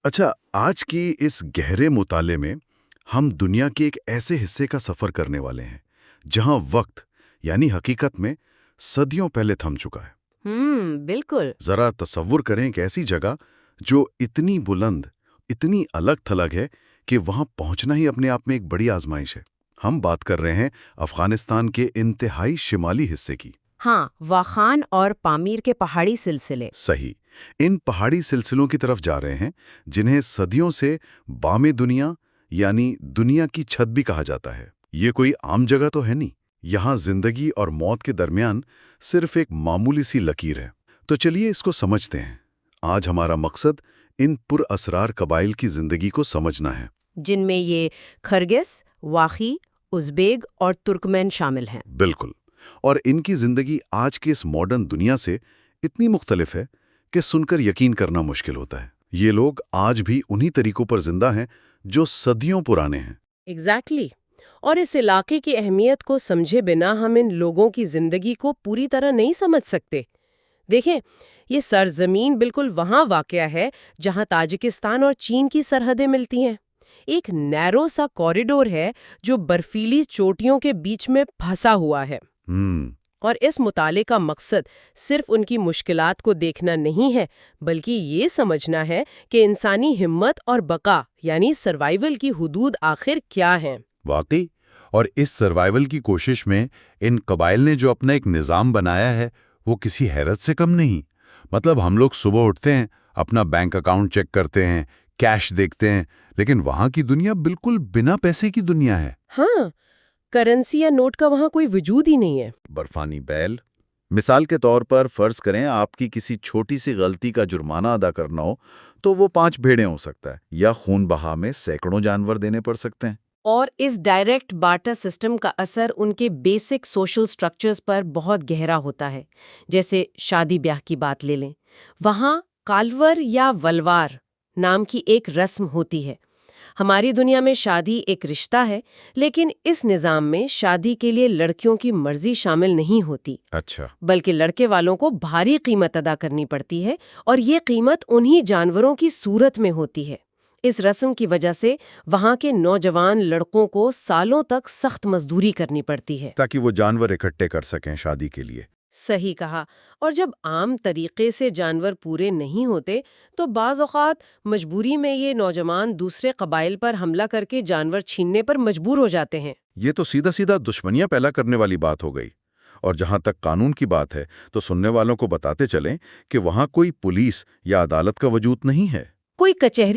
اچھا، آج کی اس گہرے مطالعے میں ہم دنیا کے ایک ایسے حصے کا سفر کرنے والے ہیں جہاں وقت یعنی حقیقت میں صدیوں پہلے تھم چکا ہے۔ بالکل۔ ذرا تصور کریں ایک ایسی جگہ جو اتنی بلند، اتنی الگ تھلگ ہے کہ وہاں پہنچنا ہی اپنے آپ میں ایک بڑی آزمائش ہے۔ ہم بات کر رہے ہیں افغانستان کے انتہائی شمالی حصے کی۔ ہاں، واخان اور پامیر کے پہاڑی سلسلے۔ صحیح، ان پہاڑی سلسلوں کی طرف جا رہے ہیں جنہیں صدیوں سے بام دنیا یعنی دنیا کی چھت بھی کہا جاتا ہے۔ یہ کوئی عام جگہ تو ہے نہیں، یہاں زندگی اور موت کے درمیان صرف ایک معمولی سی لکیر ہے۔ تو چلیے اس کو سمجھتے ہیں۔ آج ہمارا مقصد ان پر اسرار قبائل کی زندگی کو سمجھنا ہے۔ جن میں یہ خرگس، واخی، ازبیگ اور ترکمین شامل ہیں۔ بالکل، اور ان کی زندگی آج کے اس ماڈرن دنیا سے اتنی مختلف ہے کہ سن کر یقین کرنا مشکل ہوتا ہے۔ یہ لوگ آج بھی انہی طریقوں پر زندہ ہیں جو صدیوں پرانے ہیں۔ ایگزیکٹلی اور اس علاقے کی اہمیت کو سمجھے بنا ہم ان لوگوں کی زندگی کو پوری طرح نہیں سمجھ سکتے۔ دیکھیں، یہ سرزمین بالکل وہاں واقع ہے جہاں تاجکستان اور چین کی سرحدیں ملتی ہیں۔ ایک نیرو سا کوریڈور ہے جو برفیلی چوٹیوں کے بیچ میں پھنسا ہوا ہے۔ اور اس مطالعے کا مقصد صرف ان کی مشکلات کو دیکھنا نہیں ہے، بلکہ یہ سمجھنا ہے کہ انسانی ہمت اور بقا یعنی سروائیول کی حدود آخر کیا ہیں۔ واقعی، اور اس سروائیول کی کوشش میں ان قبائل نے جو اپنا ایک نظام بنایا ہے وہ کسی حیرت سے کم نہیں۔ مطلب ہم لوگ صبح اٹھتے ہیں، اپنا بینک اکاؤنٹ چیک کرتے ہیں، کیش دیکھتے ہیں، لیکن وہاں کی دنیا بالکل بنا پیسے کی دنیا ہے۔ ہاں، کرنسی یا نوٹ کا وہاں کوئی وجود ہی نہیں ہے۔ برفانی بیل، مثال کے طور پر فرض کریں آپ کی کسی چھوٹی سی غلطی کا جرمانہ ادا کرنا ہو تو وہ 5 بھیڑیں ہو سکتا ہے، یا خون بہا میں سینکڑوں جانور دینے پڑ سکتے ہیں۔ اور اس ڈائریکٹ بارٹر سسٹم کا اثر ان کے بیسک سوشل سٹرکچرز پر بہت گہرا ہوتا ہے۔ جیسے شادی بیاہ کی بات لے لیں، وہاں کالور یا ولوار نام کی ایک رسم ہوتی ہے۔ ہماری دنیا میں شادی ایک رشتہ ہے، لیکن اس نظام میں شادی کے لیے لڑکیوں کی مرضی شامل نہیں ہوتی، اچھا، بلکہ لڑکے والوں کو بھاری قیمت ادا کرنی پڑتی ہے، اور یہ قیمت انہی جانوروں کی صورت میں ہوتی ہے۔ اس رسم کی وجہ سے وہاں کے نوجوان لڑکوں کو سالوں تک سخت مزدوری کرنی پڑتی ہے تاکہ وہ جانور اکٹھے کر سکیں شادی کے لیے۔ صحیح کہا، اور جب عام طریقے سے جانور پورے نہیں ہوتے تو بعض اوقات مجبوری میں یہ نوجوان دوسرے قبائل پر حملہ کر کے جانور چھیننے پر مجبور ہو جاتے ہیں۔ یہ تو سیدھا سیدھا دشمنیاں پیدا کرنے والی بات ہو گئی۔ اور جہاں تک قانون کی بات ہے تو سننے والوں کو بتاتے چلیں کہ وہاں کوئی پولیس یا عدالت کا وجود نہیں ہے۔ کوئی کچہری